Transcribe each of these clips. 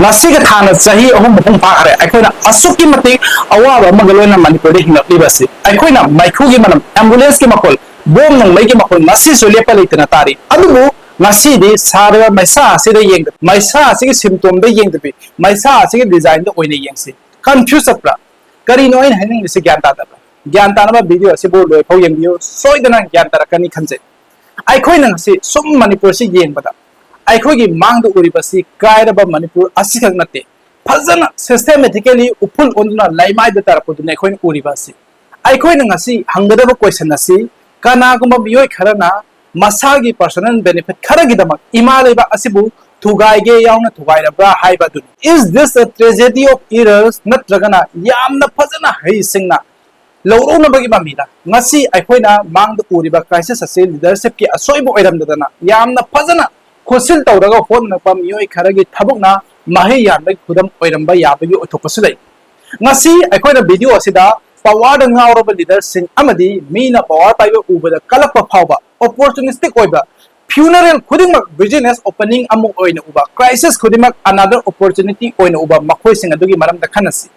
nasi ka thana sahi ahum bung pa are aikoina asuki mati awa ba magaloina manipur de hinga libasi aikoina maikhu gi manam ambulance ki makol bom nang mai gi makol nasi so lepa leitana tari adubu nasi di sara maisa se de yeng maisa se gi symptom de yeng de maisa se gi design de oine yeng se confuse apra kari noin haning se gyan ta da gyan ta na video se bo loi phau yeng bio soidana gyan ta rakani khanse aikoina se sum manipur se yeng bada aikogi mang do uri basi kairaba manipur asikak nate fazana systematically upul onduna laimai da tarapod ne khoin uri basi aikoina ngasi hangdaba question asi kana gumba Meeyoi kharana masagi personal benefit kharagi dama imaleba asibu thugaige yauna thugainabra haiba dun is this a tragedy of errors natragana yamna fazana haisingna lawrona bagi mamida ngasi aikoina mang do uri ba crisis ase leadership ki asoibo oiramdana yamna fazana खोसिल तौरगा होननपा Meeyoi खरगी थबुकना माहे यानबै खुदम ओइरंबा याबगी ओथोपसु लै ngasi aikoina video asida power ngawraba leader sing amadi mina power paiba ubada kalakpa phawba opportunistic oiba funeral khudingmak business opening amu oina uba crisis khudingmak another opportunity oina uba makhoi sing adugi maramda khanasi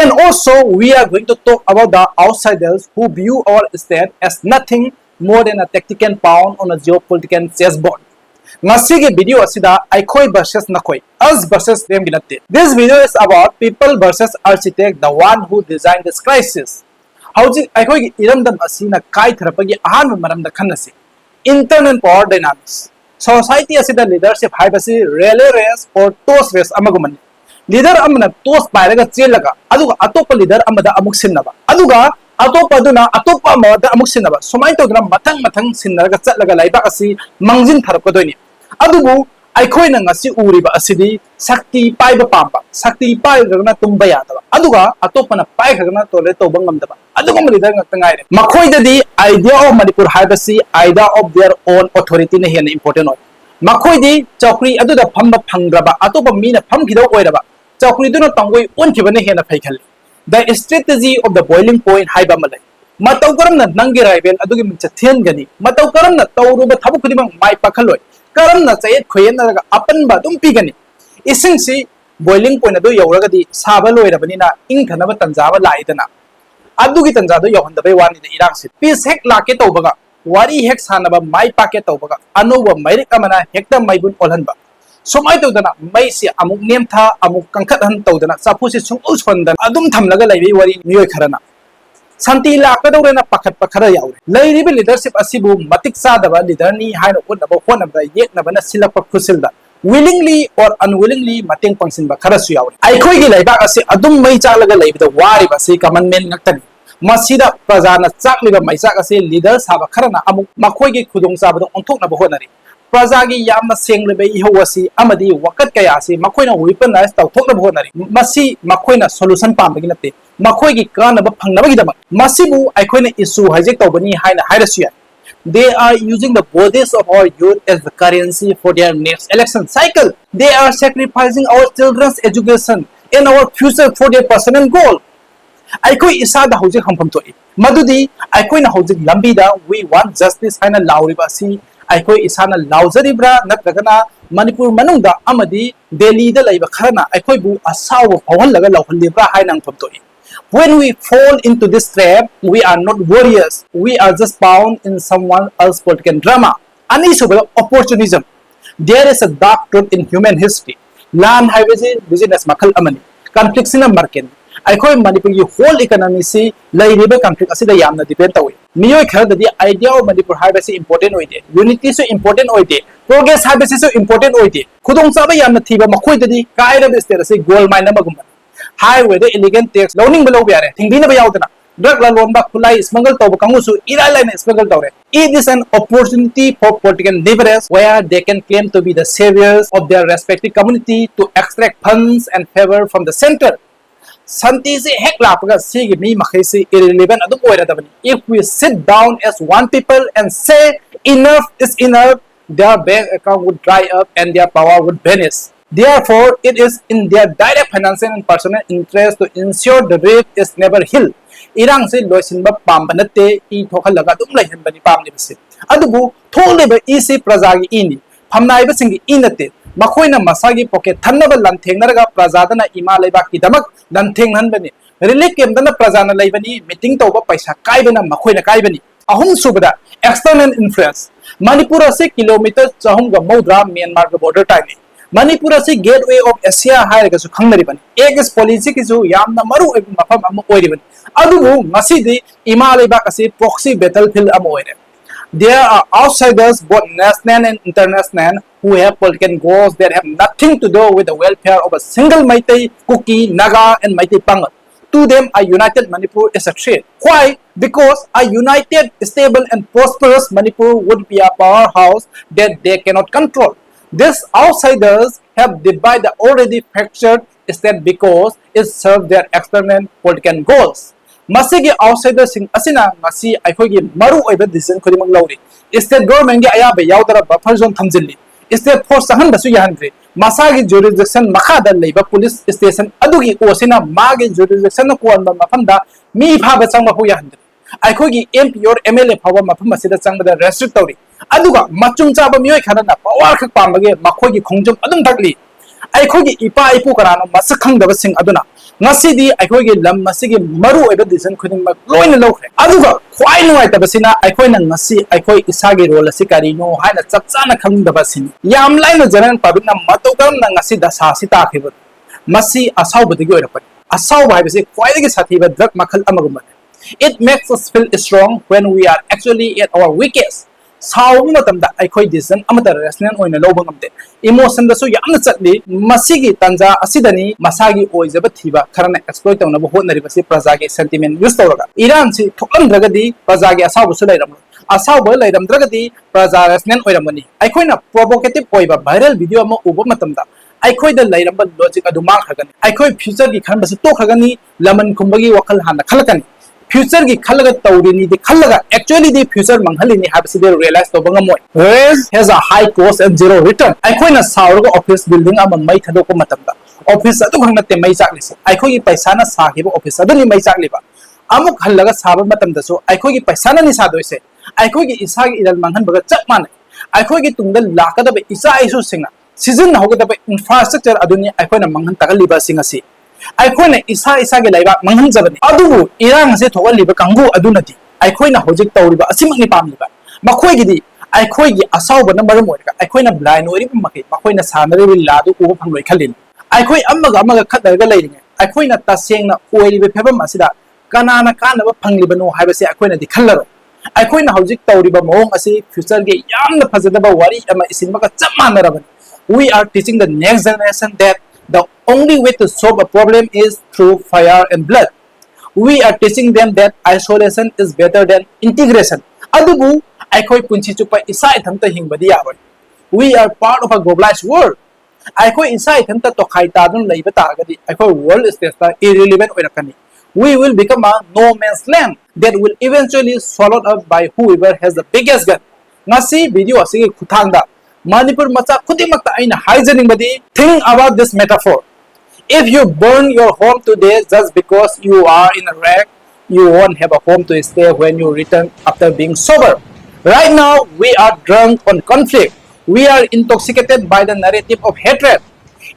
and also we are going to talk about the outsiders who view our state as nothing more than a tactical pawn on a geopolitical chessboard. Ngasigi video asida aikoi versus nakoi, us versus them ginate. This video is about people versus architect, the one who designed this crisis. Housing aikoi iramdam asina kai therapagi ahan maram da khanasi. Internal power dynamics. Society asida leadership haibasi relay race or toss race amagumani. Leader amna toss pairaga chelaga aduga atopa leader amada amuk sinnaba. Aduga atopa duna atopa amada amuk sinnaba. Somai todra matang sinnaraga chatlaga laiba asi mangjin tharapkadoini. Adubu aikoina ngasi uriba asidi sakti paiba pamba sakti pairagna tumba yadaba aduga atopana pairagna tole toba ngamdaba aduga malida ngaktangaire makhoidadi idea of Manipur haibasi idea of their own authority ne hena important oi makhoidi chokri aduda phamba phangraba atopa mina phamkhido oiraba chokri duna tangoi onkibane hena phaikhali the strategy of the boiling point haiba malai matau karamna nangi rival adugi mincha thengani matau karamna tawruba thabukudima mai pakhaloi karamna chayet khoyena daga apanba dum pigani isingsi boiling point adu yauragadi saba loirabanina ingthanaba tanjaba laidana adugi tanjado yohandabai wani de irangsi peace hek lake tawbaga wari hek sanaba mai pake tawbaga anuba mairik amana hekta maibun olhanba somai tawdana maisi amuk nemtha amuk kangkhat han tawdana sapusi sung usfandan adum thamlaga laibi wari Meeyoi kharana santi lakadorena pakhat pakhara yaure lairibi leadership asibu matik sadaba leader ni haino unaba honabda yeknabana silakpa khusilda willingly or unwillingly mating pangsinba kharasu yaure aikhoi gi laiba asi adum mai chalaga laibida wari basi common man ngaktani masida prajana chakliba mai chak asi leader saba kharana amuk makhoi gi khudong sabada onthoknaba honari prajagi yamna senglebe ihowasi amadi wakat kaya asi makhoina weaponize tawthoknaba honari masi makhoina solution pambagi natte makhoigi kanaba phangnabagi dama masibu aikoina issue hijack tawbani haina hairasuya they are using the bodies of our youth as the currency for their next election cycle they are sacrificing our children's education and our future for their personal goal aikoi isada hojik hampham toi madudi aikoina hojik lambida we want justice haina lauriba si aikoi isana lauzaribra natragana Manipur manungda amadi Delhi da laiba kharana aikoi bu asaw phawhallaga lawhallibra haina hampham toi. When we fall into this trap, we are not warriors. We are just bound in someone else's political drama. Anisubala opportunism. There is a dark truth in human history. Land highways business makal amani. Conflicts in a market. I call Manipur whole economy see lairiba conflict asida yamna depend away. Meeyoi kharada the idea of Manipur highways important oide. Unity so important oide. Progress highways so important oide. Khudong saba yamna thiba makhoi dadi kaira beste ase gold mine namagum. Highway the elegant tax loaning below biare thingdina bayaudana drug la lomba khulai smuggle tawba kangusu iralai smuggle tawre it is an opportunity for political leverage where they can claim to be the saviors of their respective community to extract funds and favor from the center santi se hek lapaga sigi mi makhai se irrelevant adu oiradabani if we sit down as one people and say enough is enough their bank account would dry up and their power would vanish. Therefore, it is in their direct financial and personal interest to ensure the rift is never healed. Irang se loisinba pambanate I thokhalaga dum laihanbani pamni bisi. Adubu tholeba isi prajagi ini. Phamnaiba singi inate. मखोइना मसागी pocket थन्नब लंथेंगनरगा प्रजादना इमा लेबाकीदमक लंथेंगनबनी relief कैम्पदना प्रजाना लेबनी meeting तौबा पैसा कायबना मखोइना कायबनी अहुम सुबदा external influence Manipur से किलोमीटर 490 म्यांमार का बॉर्डर टाइम मणिपुर से गेटवे ऑफ एशिया हायरगसु खंगनरिबनी एक इस पॉलिसी किसु यामना मरु मफम अम ओइरिबनी अदुबु मसीदी इमा लेबाकसी प्रॉक्सी बैटलफील्ड अम ओइरे. There are outsiders, both national and international, who have political goals that have nothing to do with the welfare of a single Meitei, Kuki, Naga, and Meitei Pangat. To them, a united Manipur is a threat. Why? Because a united, stable, and prosperous Manipur would be a powerhouse that they cannot control. These outsiders have divided the already fractured state because it serves their external political goals. मसीगे outsider सिंग असिना मसी अखोगी मरु ओइबा decision खुदिमक लौरी state government गे अयाबा यावदरा बफर जोन थमजिल्ली स्टेट फोर्स सहन बसु याहनद्रे मसागी जुरिडिक्शन मखादा लेबा पुलिस स्टेशन अदुगी ओसिना मागे जुरिडिक्शन कोअनबा मफमदा मी फाबा चंगबा हु याहनद्रे अखोगी एमपी और एमएलए फाबा मफम मसिदा चंगबदा रेस्ट्रिक्ट तौरी अदुगा मचुम चाबा मियोय खाना पावर खक पामबगे मखोगी खोंजम अदुम थकली अखोगी इपा इपु करानो मसक खंगदबा सिंग अदुना ngasi aikogi lam masigi maru oiba decision khudingma loina lawkhre aduga khwai nuaitaba sina aikoina ngasi aikoi isagi role asi karino haina chapchana khangdaba sini yam laina general public na matokam na ngasi dasa si takhiba masi asau badigi oirapan asau bhaibase khwaidagi sathiba drug makhal amagumba it makes us feel strong when we are actually at our weakest साउंग मतमदा अखोई decision अमता rational ओइना लौबा ngamde emotion दसु यामना चटली मसीगी तंजा असिदनी मसागी ओइजब थीबा खरना एक्सप्लॉइट तौना होटनरिबसी प्रजागे सेंटिमेंट यूज तौरगा ईरान से थोकलमद्रगदी प्रजागे असाबसु लैरम असाब लैरमद्रगदी प्रजा रेशनल ओइरमनी अखोइना प्रोवोकेटिव ओइबा वायरल वीडियो अमा उबा मतमदा अखोइदा लैरम लॉजिक अदु मांखगनी अखोइ फ्यूचर की खनबसु तोखगनी लमन खुंबगी वखल हाना खलकनी फ्यूचर की खलगा तौरिनी दि खलगा एक्चुअली दि फ्यूचर मंगहलिनी हाबसि दे रियलाइज तो बंगमोय race has a high cost and zero return अखोइना सावरगा ऑफिस बिल्डिंग अमा मै थदोको मतमदा ऑफिस अदु खंगनते मै चाकलिसे अखोगी पैसाना साहिबो ऑफिस अदुनि मै चाकलिबा अमुक हल्लगा साबा मतमदसो अखोगी पैसाना नि सादोइसे अखोगी इसागी इदल मंगहनबगा चप माने अखोगी तुंगदा लाकदबे इसा आइसु सिंगा सीजन होगदबे इंफ्रास्ट्रक्चर अदुनि अखोइना मंगहन तगलिबा सिंगसी अखोइना इसा इसा के लाइबा मंगहन जबनी अदुबु इरांग से थोगलिबा कांगु अदुनति अखोइना होजिक तौरिबा असिमकनि पामलिबा मखोइगिदि अखोइगी असाउबा नंबर मोइका अखोइना ब्लाइंड ओरिबा मखे मखोइना सानरिबि लादु उबा फंगलोइ खलिन अखोइ अमगा खतरगा लैरिङे अखोइना तसेंगना ओइरिबे फेबम असिदा कनाना कानबा फंगलिबनो हाइबसे अखोइना दि खल्लरो अखोइना होजिक तौरिबा मोंग असि फ्यूचर गे यामना फजदबा वारी अमा इसिनबगा चप मानरबनी we are teaching the next generation that the only way to solve a problem is through fire and blood. We are teaching them that isolation is better than integration. Adubu, akhoi punchi chupa isa ithamta hingbadi yabai. We are part of a globalized world. Akhoi isa ithamta tokhai tadun leiba tagadi akhoi world stage irrelevant oirakani. We will become a no man's land that will eventually swallowed up by whoever has the biggest gun. Ngasi video asigi khuthangda Manipur macha khudimakta aina haijaningbadi think about this metaphor. If you burn your home today just because you are in a wreck, you won't have a home to stay when you return after being sober. Right now, we are drunk on conflict. We are intoxicated by the narrative of hatred.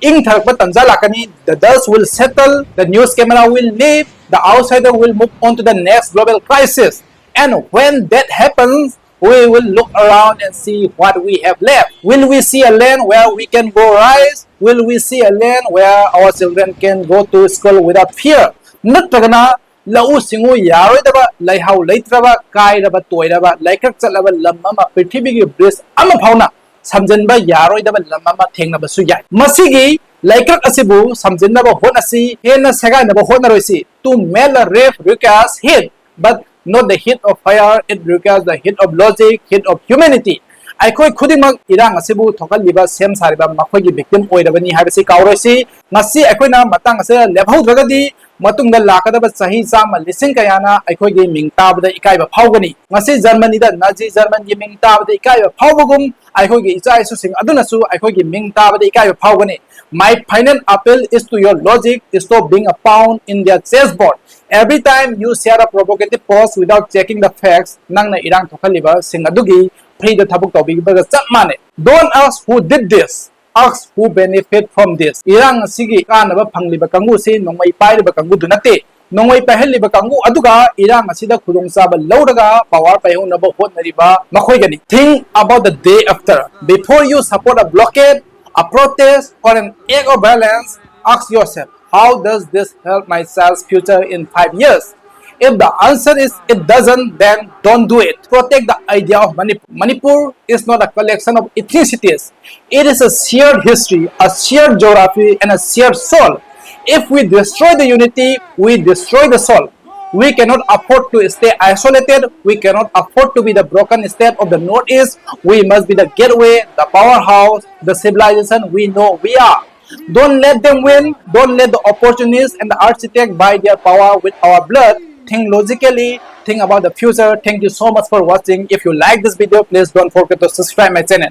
In tharpa tanza lakani, the dust will settle, the news camera will leave, the outsider will move on to the next global crisis. And when that happens, we will look around and see what we have left. Will we see a land where we can go rise? Will we see a land where our children can go to school without fear? Natragana lau singu yaroidaba laihau leitraba kairaba toiraba laikak chalaba lamama prithibigi bridge ama phauna samjanba yaroidaba lamama thengnaba su yai masigi laikak asibu samjanaba honasi hena segainaba honaroisi to melt a rave requires heat but not the heat of fire, it requires the heat of logic, heat of humanity. Akhoi khudimak irang asibu thokaliba sem sariba makhoigi victim oirabani haibasi kaurasi ngasi akhoi na matang ase lebhaudragadi matungda lakadaba sahi chama lising kayana akhoi ming tabada ikaiba phawgani ngasi Germany da Nazi German gi ming tabada ikaiba phawbagum akhoi gi icha isu sing aduna su akhoi gi ming tabada ikaiba phawgani. My final appeal is to your logic, stop being a pawn in their chessboard. Every time you share a provocative post without checking the facts, nang na irang thokaliba sing adugi free the thabuk topic baga chap mane. Don't ask who did this, ask who benefit from this. Irang asigi kanaba phangliba kangu si nongmai pairiba kangu dunate. Nongmai paheliba kangu aduga irang asida khudongchaba lawraga power paihonaba hotnariba makhoi. Think about the day after. Before you support a blockade, a protest, or an act of violence, ask yourself, how does this help my child's future in 5 years? If the answer is it doesn't, then don't do it. Protect the idea of Manipur. Manipur is not a collection of ethnicities. It is a shared history, a shared geography, and a shared soul. If we destroy the unity, we destroy the soul. We cannot afford to stay isolated. We cannot afford to be the broken state of the Northeast. We must be the gateway, the powerhouse, the civilization we know we are. Don't let them win. Don't let the opportunists and the architect buy their power with our blood. Think logically. Think about the future. Thank you so much for watching. If you like this video, please don't forget to subscribe my channel.